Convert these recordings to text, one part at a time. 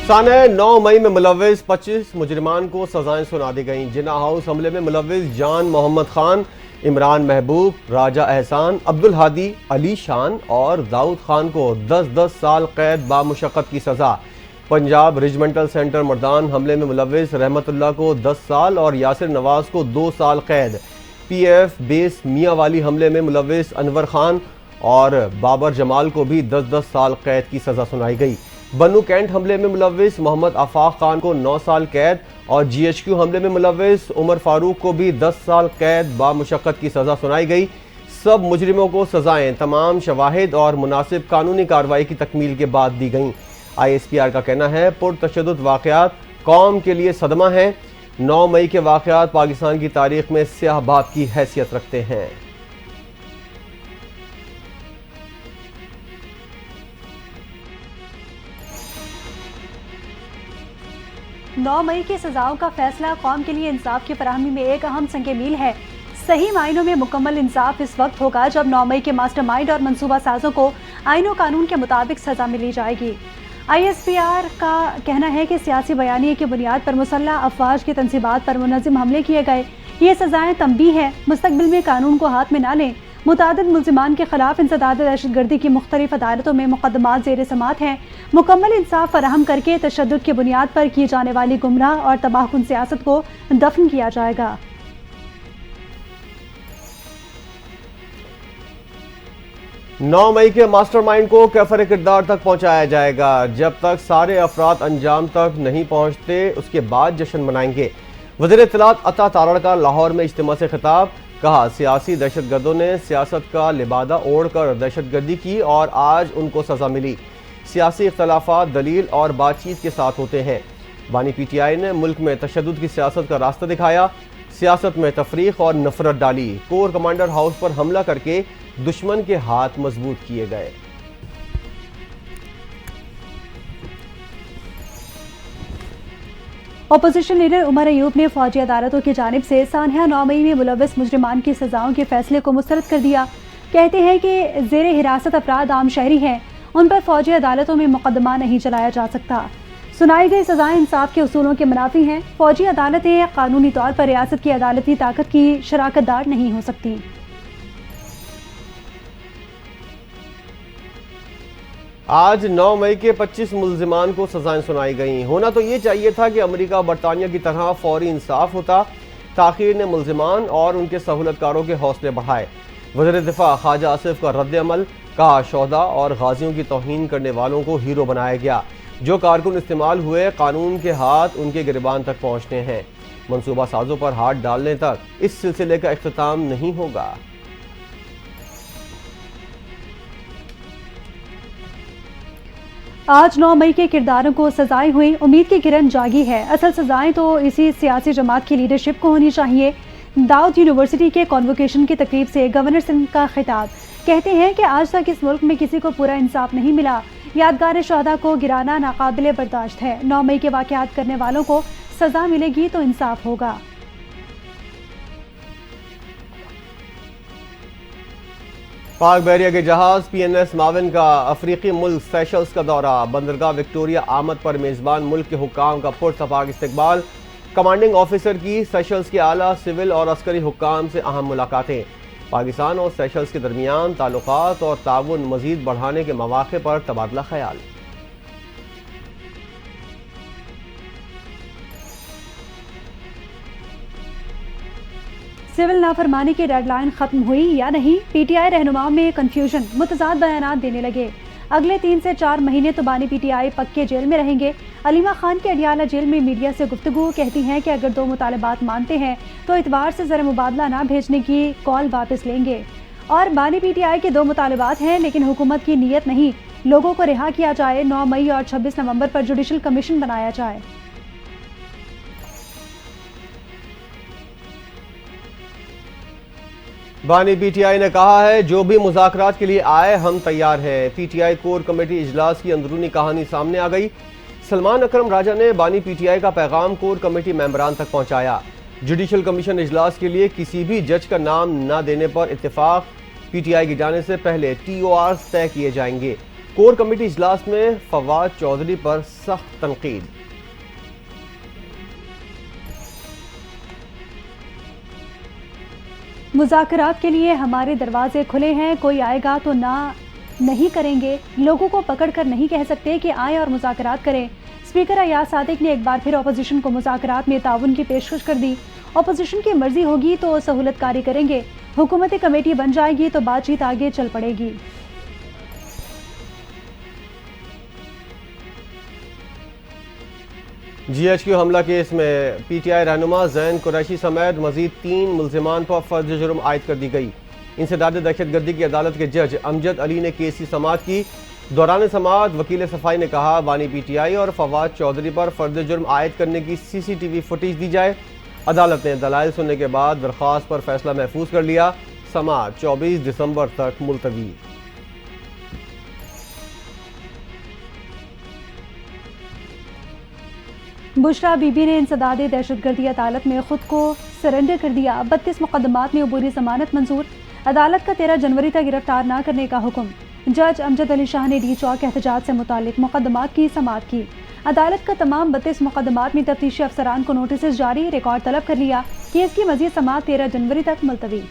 साने 9 मई में मुलव्विस 25 मुजरिमान को सजाएं सुना दी गईं। जिन्ना हाउस हमले में मुलव्विस जान मोहम्मद खान, इमरान महबूब, राजा एहसान, अब्दुल हादी, अली शान और दाऊद खान को 10-10 साल कैद बामुशक्कत की सजा। पंजाब रेजिमेंटल सेंटर मर्दान हमले में मुलव्विस रहमतुल्लाह को 10 साल और यासिर नवाज को 2 साल कैद। PF बेस मियाँ वाली हमले में मुलव्विस अनवर खान और बाबर जमाल को भी 10-10 साल कैद की सजा सुनाई गई। बन्नू कैंट हमले में मुलव्विस मोहम्मद आफाक खान को 9 साल कैद और GHQ हमले में मुलव्विस उमर फारूक को भी 10 साल कैद बामुशक्कत की सजा सुनाई गई। सब मुजरिमों को सजाएं तमाम शवाहिद और मुनासिब कानूनी कार्रवाई की तकमील के बाद दी गईं। ISPR का कहना है पुरतशद्दुद वाक़यात कौम के लिए सदमा है। 9 मई के वाक़यात पाकिस्तान की तारीख में स्याह बाब की हैसियत रखते हैं। 9 मई की सजाओं का फैसला कौम के लिए इंसाफ की फराहमी में एक अहम संग मील है। सही मायनों में मुकम्मल इंसाफ इस वक्त होगा जब 9 मई के मास्टरमाइंड और मंसूबा साजों को आईन और कानून के मुताबिक सजा मिली जाएगी। ISPR का कहना है कि सियासी बयानिए की बुनियाद पर मुसल्लह अफवाज की तंसीबात पर मुनज़्ज़म हमले किए गए। ये सजाएं तंबीह है, मुस्तकबिल में कानून को हाथ में ना लें। मुतादिद मुल्ज़िमान के खिलाफ इंसदाद दहशतगर्दी की मुख्तलिफ अदालतों में मुकदमात ज़ेर समात हैं। मुकम्मल इंसाफ फराहम करके तशद्दुद की बुनियाद पर की जाने वाली गुमराह और तबाहकुन सियासत को दफन किया जाएगा। नौ मई के मास्टरमाइंड को कैफर किरदार तक पहुंचाया जाएगा। जब तक सारे अफराद अंजाम तक नहीं पहुंचते उसके बाद जश्न मनाएंगे। वज़ीर इत्तलात अता तारड़ का लाहौर में इज्तिमा से खिताब, कहा सियासी दहशतगर्दों ने सियासत का लिबादा ओढ़ कर दहशतगर्दी की और आज उनको सजा मिली। सियासी इख्तलाफात दलील और बातचीत के साथ होते हैं। बानी PTI ने मुल्क में तशद्दुद की सियासत का रास्ता दिखाया, सियासत में तफरीक और नफरत डाली। कोर कमांडर हाउस पर हमला करके दुश्मन के हाथ मजबूत किए गए। अपोजिशन लीडर उमर अयूब ने फौजी अदालतों की जानिब से सानहा 9 मई में मुलव्विस मुजरिमान की सजाओं के फैसले को मुस्तरद कर दिया। कहते हैं कि जेर हिरासत अफराद आम शहरी हैं, उन पर फौजी अदालतों में मुकदमा नहीं चलाया जा सकता। सुनाई गई सजाएं इंसाफ के उसूलों के मुनाफी हैं। फौजी अदालतें कानूनी तौर पर रियासत की अदालती ताकत की शराकतदार नहीं हो सकती। आज 9 मई के 25 मुल्जिमान को सजाएं सुनाई गई। होना तो ये चाहिए था कि अमेरिका बरतानिया की तरह फौरी इंसाफ होता। ताखीर ने मुल्जिमान और उनके सहूलतकारों के हौसले बढ़ाए। वज़ीर दिफा ख्वाजा आसिफ का रद्द अमल, कहा शोहदा और गाजियों की तौहीन करने वालों को हीरो बनाया गया। जो कारकुन इस्तेमाल हुए कानून के हाथ उनके गिरबान तक पहुँचने हैं। मनसूबा साजों पर हाथ डालने तक इस सिलसिले का इख्तिताम नहीं होगा। आज 9 मई के किरदारों को सजाएं हुई, उम्मीद की किरण जागी है। असल सजाएं तो इसी सियासी जमात की लीडरशिप को होनी चाहिए। दाऊद यूनिवर्सिटी के कॉन्वोकेशन की तकरीब से गवर्नर सिंध का खिताब, कहते हैं कि आज तक इस मुल्क में किसी को पूरा इंसाफ नहीं मिला। यादगार शोहदा को गिराना नाकाबिले बर्दाश्त है। 9 मई के वाक़यात करने वालों को सजा मिलेगी तो इंसाफ होगा। पाक बहरिया के जहाज PNS माविन का अफ्रीकी मुल्क सेशल्स का दौरा। बंदरगाह विक्टोरिया आमद पर मेज़बान मुल्क के हुक्काम का पुरतफाक इस्तकबाल। कमांडिंग ऑफिसर की सेशल्स के आला सिविल और अस्करी हुक्काम से अहम मुलाकातें। पाकिस्तान और सेशल्स के दरमियान ताल्लुकात और ताउन मजीद बढ़ाने के मौक़े पर तबादला ख्याल। सिविल नाफरमानी की डेडलाइन खत्म हुई या नहीं? PTI रहनुमाओं में कंफ्यूजन, मुतज़ाद बयानात देने लगे। अगले 3 से 4 महीने तो बानी PTI पक्के जेल में रहेंगे। अलीमा खान के अडियाला जेल में मीडिया से गुफ्तगू, कहती हैं कि अगर 2 मुतालबात मानते हैं तो इतवार से ज़र मुबादला ना भेजने की कॉल वापस लेंगे। और बानी PTI के 2 मुतालबात हैं लेकिन हुकूमत की नीयत नहीं। लोगों को रिहा किया जाए, 9 मई और 26 नवंबर पर जुडिशल कमीशन बनाया जाए। बानी PTI ने कहा है जो भी मुज़ाकरात के लिए आए हम तैयार हैं। PTI कोर कमेटी इजलास की अंदरूनी कहानी सामने आ गई। सलमान अकरम राजा ने बानी PTI का पैगाम कोर कमेटी मेंबरान तक पहुंचाया। जुडिशल कमीशन इजलास के लिए किसी भी जज का नाम न देने पर इत्तेफाक। PTI की जाने से पहले TORs तय किए जाएंगे। कोर कमेटी इजलास में फवाद चौधरी पर सख्त तनकीद। मुज़ाकरात के लिए हमारे दरवाजे खुले हैं, कोई आएगा तो ना नहीं करेंगे, लोगों को पकड़कर नहीं कह सकते कि आए और मुज़ाकरात करें। स्पीकर अयाज सादिक ने एक बार फिर अपोजिशन को मुज़ाकरात में ताउन की पेशकश कर दी। अपोजिशन की मर्जी होगी तो सहूलतकारी करेंगे, हुकूमती कमेटी बन जाएगी तो बातचीत आगे चल पड़ेगी। GHQ हमला केस में PTI रहनुमा जैन कुरैशी समेत मजीद 3 मुल्जिमान पर फर्ज जुर्म आयद कर दी गई। इंसदाद दहशतगर्दी की अदालत के जज अमजद अली ने केस की समाअत की। दौरान समाअत वकील सफाई ने कहा बानी PTI और फवाद चौधरी पर फर्ज जुर्म आयद करने की CCTV फुटेज दी जाए। अदालत ने दलाइल सुनने के बाद दरख्वास्त पर फैसला महफूज कर लिया। समाअत 24 दिसंबर तक मुलतवी। बुशरा बीबी ने इंसदाद दहशतगर्दी अदालत में खुद को सरेंडर कर दिया। 32 मुकदमात में अबूरी जमानत मंजूर। अदालत का 13 जनवरी तक गिरफ्तार न करने का हुक्म। जज अमजद अली शाह ने डी चौक एहतजाज से मुतालिक मुकदमात की समाअत की। अदालत का तमाम 32 मुकदमात में तफ्तीशी अफसरान को नोटिस जारी, रिकॉर्ड तलब कर लिया। केस की मजीद समाअत 13 जनवरी तक मुलतवी।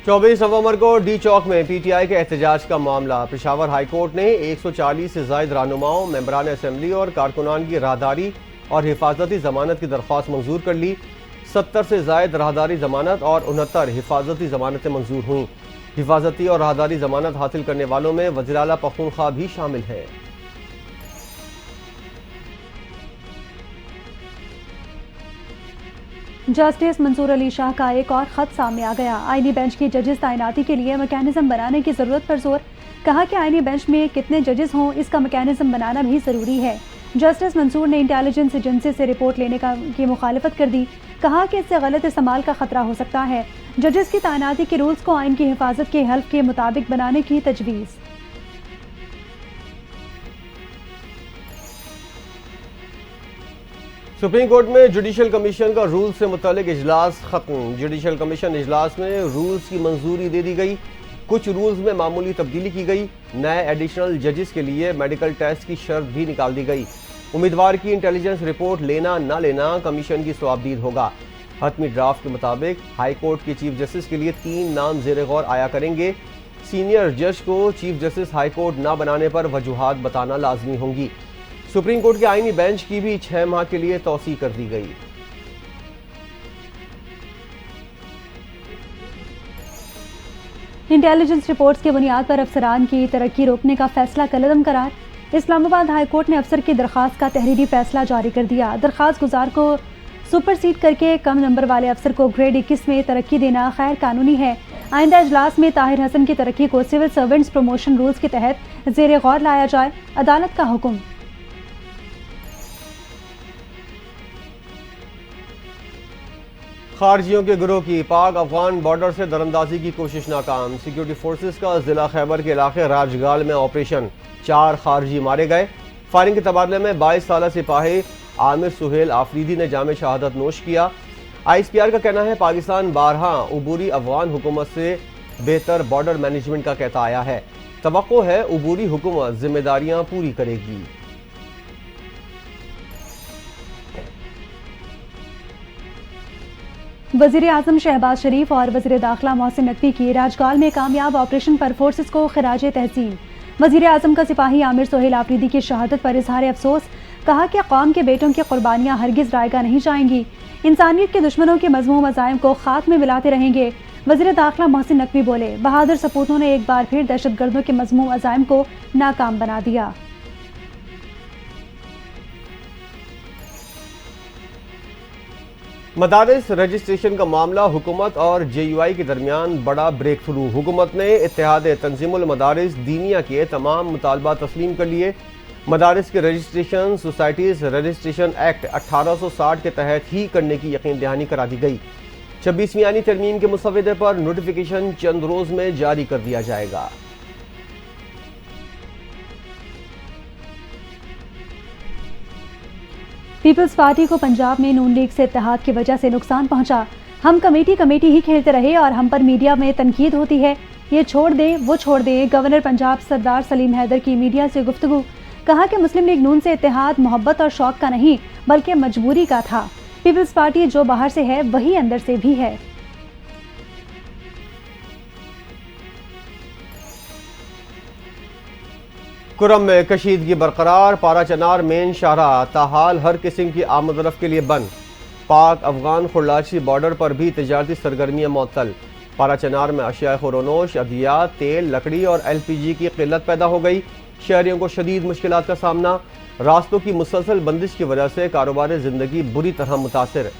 चौबीस नवंबर को डी चौक में PTI के एहतजाज का मामला। पेशावर हाई कोर्ट ने 140 से जायद रहनुमाओं, मेंबरान असेंबली और कारकुनान की राहदारी और हिफाजती जमानत की दरख्वास्त मंजूर कर ली। 70 से जायद राहदारी जमानत और 69 हिफाजती जमानतें मंजूर हुई। हिफाजती और राहदारी जमानत हासिल करने वालों में वज़ीर आला पख्तूनख्वा भी शामिल हैं। जस्टिस मंसूर अली शाह का एक और खत सामने आ गया। आईनी बेंच की जजेस तैनाती के लिए मैकेनिज्म बनाने की जरूरत पर जोर। कहा कि आईनी बेंच में कितने जजेस हों, इसका मैकेनिज्म बनाना भी जरूरी है। जस्टिस मंसूर ने इंटेलिजेंस एजेंसी से रिपोर्ट लेने की मुखालफत कर दी। कहा कि इससे गलत इस्तेमाल का खतरा हो सकता है। जजेस की तैनाती के रूल्स को आइन की हिफाजत के हल्फ के मुताबिक बनाने की तजवीज़। सुप्रीम कोर्ट में जुडिशल कमीशन का रूल्स से मुतालिक इजलास खत्म। जुडिशल कमीशन इजलास में रूल्स की मंजूरी दे दी गई। कुछ रूल्स में मामूली तब्दीली की गई। नए एडिशनल जजेस के लिए मेडिकल टेस्ट की शर्त भी निकाल दी गई। उम्मीदवार की इंटेलिजेंस रिपोर्ट लेना ना लेना कमीशन की सवाबदीद होगा। हतमी ड्राफ्ट के मुताबिक हाई कोर्ट के चीफ जस्टिस के लिए 3 नाम ज़ेर गौर आया करेंगे। सीनियर जज को चीफ जस्टिस हाई कोर्ट ना बनाने पर वजूहात बताना लाजमी होंगी। सुप्रीम कोर्ट के आईनी बेंच की भी 6 माह के लिए तौसी कर दी गई। इंटेलिजेंस रिपोर्ट्स की बुनियाद पर अफसरान की तरक्की रोकने का फैसला कलअदम करार। इस्लामाबाद हाई कोर्ट ने अफसर की दरख्वास्त का तहरीरी फैसला जारी कर दिया। दरख्वास्त गुजार को सुपरसीड करके कम नंबर वाले अफसर को ग्रेड 21 में तरक्की देना गैर कानूनी है। आइंदा इजलास में ताहिर हसन की तरक्की को सिविल सर्वेंट्स प्रमोशन रूल्स के तहत जेर गौर लाया जाए, अदालत का हुक्म। खारजियों के गिरोह की पाक अफगान बॉर्डर से दरअंदाजी की कोशिश नाकाम। सिक्योरिटी फोर्सेस का जिला खैबर के इलाके राजगाल में ऑपरेशन। 4 खारजी मारे गए। फायरिंग के तबादले में 22 साल सिपाही आमिर सुहेल आफरीदी ने जामे शहादत नोश किया। ISPR का कहना है पाकिस्तान बारहा उबूरी अफगान हुकूमत से बेहतर बॉर्डर मैनेजमेंट का कहता आया है। तवक्को है उबूरी हुकूमत जिम्मेदारियां पूरी करेगी। वज़ीर आज़म शहबाज शरीफ और वज़ीर दाखिला मोहसिन नकवी की राजगाल में कामयाब ऑपरेशन पर फोर्सेस को खिराज तहसीन। वज़ीर आज़म का सिपाही आमिर सुहेल आफरीदी की शहादत पर इजहार अफसोस। कहा कि कौम के बेटों की कुर्बानियां हरगिज रायगा नहीं जाएंगी। इंसानियत के दुश्मनों के मज़मूम अज़ाइम को खाक में मिलाते रहेंगे। वज़ीर दाखिला मोहसिन नकवी बोले, बहादुर सपूतों ने एक बार फिर दहशतगर्दों के मज़मूम अज़ाइम को नाकाम बना दिया। मदारिस रजिस्ट्रेशन का मामला हुकूमत और JUI के दरमियान बड़ा ब्रेक थ्रू। हुकूमत ने इत्तेहाद तंजीमुल मदारिस दीनिया के तमाम मुतालबा तस्लीम कर लिए। मदारिस के रजिस्ट्रेशन सोसाइटीज़ रजिस्ट्रेशन एक्ट 1860 के तहत ही करने की यकीन दहानी करा दी गई। 26वीं आईनी तरमीम के मुसव्वदे पर नोटिफिकेशन चंद रोज में जारी कर दिया जाएगा। पीपल्स पार्टी को पंजाब में नून लीग से इत्तेहाद की वजह से नुकसान पहुंचा। हम कमेटी कमेटी ही खेलते रहे और हम पर मीडिया में तनकीद होती है, ये छोड़ दें वो छोड़ दें। गवर्नर पंजाब सरदार सलीम हैदर की मीडिया से गुफ्तगू, कहा कि मुस्लिम लीग नून से इत्तेहाद मोहब्बत और शौक का नहीं बल्कि मजबूरी का था। पीपल्स पार्टी जो बाहर से है वही अंदर से भी है। कुरम में कशीदगी बरकरार, पारा चनार मेन शाहराह ताहाल हर किस्म की आमदरफ के लिए बंद। पाक अफगान खुर्लाची बॉर्डर पर भी तजारती सरगर्मियाँ मअतल। पारा चनार में अशिया खुरोनोश, अद्वियात, तेल, लकड़ी और LPG की किल्लत पैदा हो गई। शहरियों को शदीद मुश्किलात का सामना। रास्तों की मुसलसल बंदिश की वजह से कारोबार ज़िंदगी बुरी तरह मुतासिर।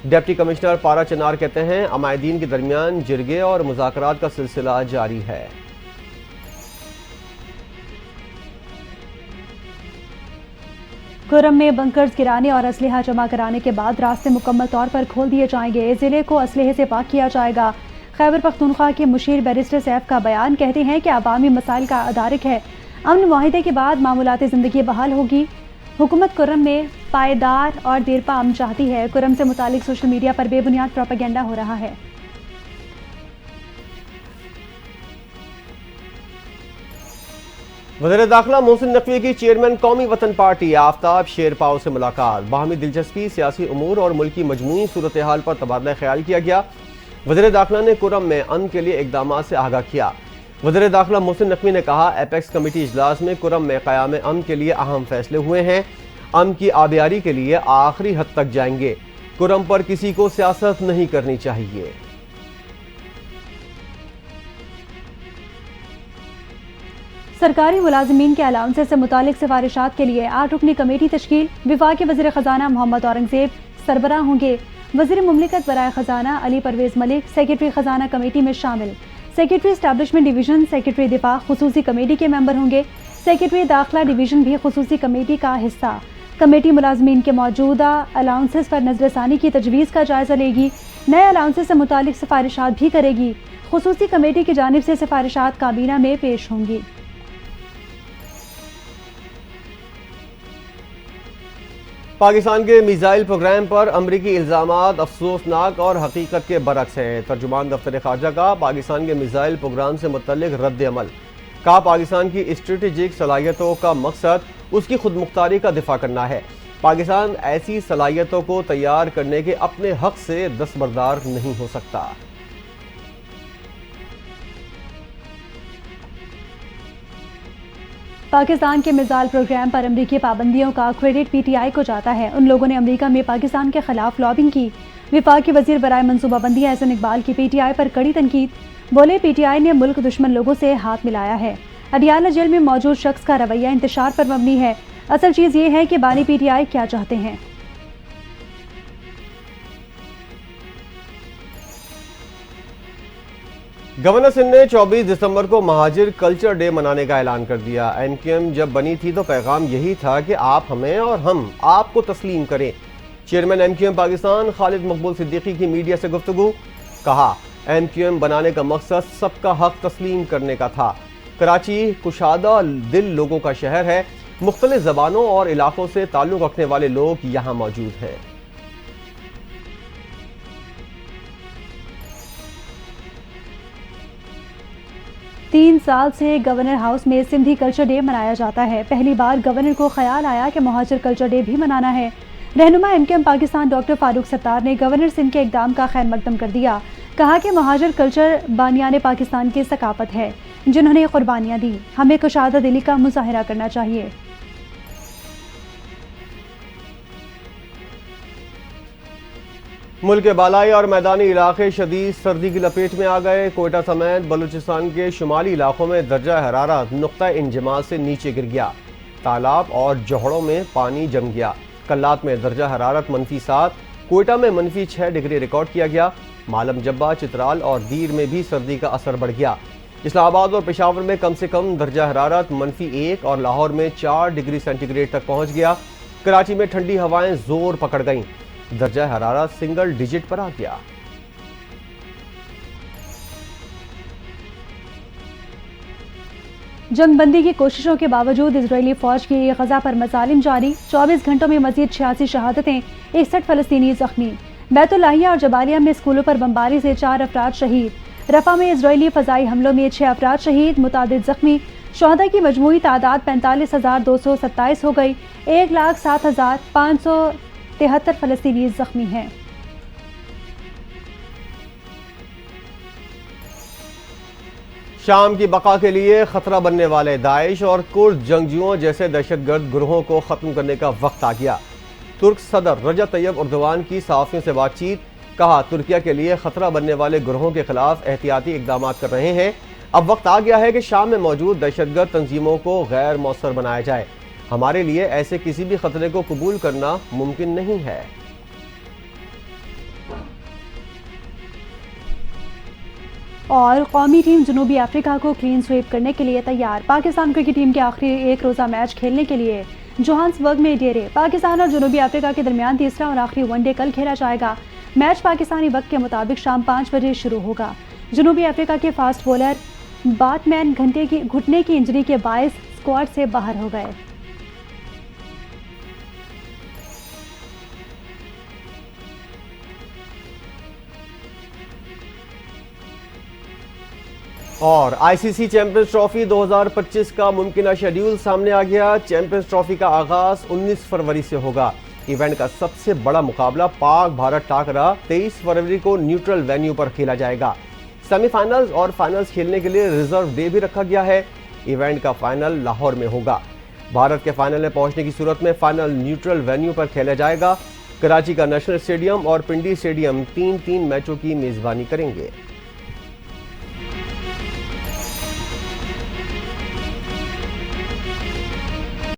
डिप्टी कमिश्नर पारा चनार कहते हैं अमायदीन के दरमियान जिरगे और मुज़ाकरात का सिलसिला जारी है। कुरम में बंकर्स गिराने और असलहा जमा कराने के बाद रास्ते मुकम्मल तौर पर खोल दिए जाएंगे। जिले को असलहे से पाक किया जाएगा। खैबर पख्तूनख्वा के मुशीर बैरिस्टर सैफ का बयान, कहते हैं कि अवामी मसाइल का अदारिक है। अमन मुआहिदे के बाद मामूलाती ज़िंदगी बहाल होगी। हुकूमत कुरम में पायदार और देरपा अमन चाहती है। कुरम से मुतालिक सोशल मीडिया पर बेबुनियाद प्रोपेगेंडा हो रहा है। वज़ीर दाखिला मोहसिन नकवी की चेयरमैन कौमी वतन पार्टी आफ्ताब शेरपाव से मुलाकात। बाहमी दिलचस्पी, सियासी उमूर और मुल्क की मजमूई सूरत हाल पर तबादला ख्याल किया गया। वज़ीर दाखिला ने कुरम में अमन के लिए इकदाम से आगाह किया। वज़ीर दाखिला मोहसिन नकवी ने कहा एपेक्स कमेटी इजलास में कुरम में क़याम अमन के लिए अहम फैसले हुए हैं। अमन की आबियारी के लिए आखिरी हद तक जाएंगे। कुरम पर किसी को सियासत नहीं करनी चाहिए। सरकारी मुलाजमीन के अलाउंसेस से मुतालिक सिफारिशात के लिए 8 रुकनी कमेटी तश्कील। विफाक के वज़ीर ख़जाना मोहम्मद औरंगज़ेब सरबराह होंगे। वज़ीर मुमलिकत बराए ख़जाना अली परवेज़ मलिक सेक्रेटरी ख़जाना कमेटी में शामिल। सेक्रेटरी एस्टैब्लिशमेंट डिवीज़न, सेक्रेटरी दिफा खुसूसी कमेटी के मेंबर होंगे। सेक्रेटरी दाखिला डिवीज़न भी खुसूसी कमेटी का हिस्सा। कमेटी मुलाजमीन के मौजूदा अलाउंसेस पर नजरसानी की तजवीज़ का जायज़ा लेगी। नए अलाउंसेस से मुतालिक सिफारिशात भी करेगी। खुसूसी कमेटी की जानिब से सिफारिशात काबीना में पेश होंगी। पाकिस्तान के मिसाइल प्रोग्राम पर अमरीकी इल्ज़ामात अफसोसनाक और हकीकत के बरक्स हैं। तर्जुमान दफ्तर खारजा का पाकिस्तान के मिसाइल प्रोग्राम से मुतल्लिक रद्द अमल। कहा पाकिस्तान की स्ट्रेटेजिक सलाहियतों का मकसद उसकी खुद मुख्तारी का दिफा करना है। पाकिस्तान ऐसी सलाहियतों को तैयार करने के अपने हक से दस्तबरदार नहीं हो सकता। पाकिस्तान के मिसाइल प्रोग्राम पर अमरीकी पाबंदियों का क्रेडिट PTI को जाता है। उन लोगों ने अमरीका में पाकिस्तान के खिलाफ लॉबिंग की। विफाकी वजीर बराए मनसूबाबंदी एहसन इकबाल की PTI पर कड़ी तनकीद। बोले PTI ने मुल्क दुश्मन लोगों से हाथ मिलाया है। अडियाला जेल में मौजूद शख्स का रवैया इंतशार पर मबनी है। असल चीज़ ये है कि बानी PTI क्या चाहते हैं। गवर्नर सिंध ने 24 दिसंबर को महाजिर कल्चर डे मनाने का ऐलान कर दिया। MQM जब बनी थी तो पैगाम यही था कि आप हमें और हम आपको तस्लीम करें। चेयरमैन MQM पाकिस्तान खालिद मकबूल सिद्दीकी की मीडिया से गुफ्तगू, कहा MQM बनाने का मकसद सबका हक तस्लीम करने का था। कराची कुशादा दिल लोगों का शहर है। मुख्तलिफ ज़बानों और इलाकों से ताल्लुक़ रखने वाले लोग यहाँ मौजूद हैं। 3 साल से गवर्नर हाउस में सिंधी कल्चर डे मनाया जाता है। पहली बार गवर्नर को ख्याल आया कि महाजिर कल्चर डे भी मनाना है। रहनुमा MQM पाकिस्तान डॉक्टर फारूक सत्तार ने गवर्नर सिंध के इकदाम का खैर मकदम कर दिया। कहा कि महाजिर कल्चर बानियाने पाकिस्तान की सकाफत है जिन्होंने कुर्बानियाँ दी। हमें कुशादा दिली का मुजाहरा करना चाहिए। मुल्क के बालाई और मैदानी इलाके शदीद सर्दी की लपेट में आ गए। कोयटा समेत बलूचिस्तान के शुमाली इलाकों में दर्जा हरारत नुक्ता इंजमात से नीचे गिर गया। तालाब और जोहड़ों में पानी जम गया। कल्लात में दर्जा हरारत -7, कोयटा में -6 डिग्री रिकॉर्ड किया गया। मालम जब्बा, चित्राल और दीर में भी सर्दी का असर बढ़ गया। इस्लामाबाद और पेशावर में कम से कम दर्जा हरारत -1 और लाहौर में 4 डिग्री सेंटीग्रेड तक पहुंच गया। कराची में ठंडी हवाएं जोर पकड़ गईं। दर्जा हरारत सिंगल डिजिट पर आ गया। जंगबंदी की कोशिशों के बावजूद इजरायली फौज की गजा पर मजालिम जारी। 24 घंटों में मजीद 86 शहादतें, 61 फलस्तीनी जख्मी। बैतुल्लाहिया और जबालिया में स्कूलों पर बमबारी से 4 अफराद शहीद। रफा में इजरायली फजाई हमलों में 6 अफराद शहीद, मुतादिद जख्मी। शहदा की मजमूई तादाद 45,227 हो गई। 1,07,573 फलस्तीनी जख्मी हैं। शाम की बका के लिए खतरा बनने वाले दाइश और कुर्द जंगजुओं जैसे दहशतगर्द ग्रोहों को खत्म करने का वक्त आ गया। तुर्क सदर रजब तैयब एर्दोगान की सहाफियों से बातचीत, कहा तुर्किया के लिए खतरा बनने वाले ग्रोहों के खिलाफ एहतियाती इकदाम कर रहे हैं। अब वक्त आ गया है कि शाम में मौजूद दहशतगर्द तंजीमों को गैर मौसर बनाया जाए। हमारे लिए ऐसे किसी भी खतरे को कबूल करना मुमकिन नहीं है। और कौमी टीम जनूबी अफ्रीका को क्लीन स्वीप करने के लिए तैयार। पाकिस्तान क्रिकेट टीम के आखिरी एक रोज़ा मैच खेलने के लिए जोहान्सबर्ग में डेरे। पाकिस्तान और जनूबी अफ्रीका के दरमियान तीसरा और आखिरी वनडे कल खेला जाएगा। मैच पाकिस्तानी वक्त के मुताबिक शाम 5 बजे शुरू होगा। जनूबी अफ्रीका के फास्ट बॉलर बाटमैन घुटने की इंजरी के बायस स्क्वाड से बाहर हो गए। और आईसीसी चैंपियंस ट्रॉफी 2025 का मुमकिन शेड्यूल सामने आ गया। चैंपियंस ट्रॉफी का आगाज 19 फरवरी से होगा। इवेंट का सबसे बड़ा मुकाबला पाक भारत टाकरा 23 फरवरी को न्यूट्रल वेन्यू पर खेला जाएगा। सेमीफाइनल्स और फाइनल्स खेलने के लिए रिजर्व डे भी रखा गया है। इवेंट का फाइनल लाहौर में होगा। भारत के फाइनल में पहुंचने की सूरत में फाइनल न्यूट्रल वेन्यू पर खेला जाएगा। कराची का नेशनल स्टेडियम और पिंडी स्टेडियम 3-3 मैचों की मेजबानी करेंगे।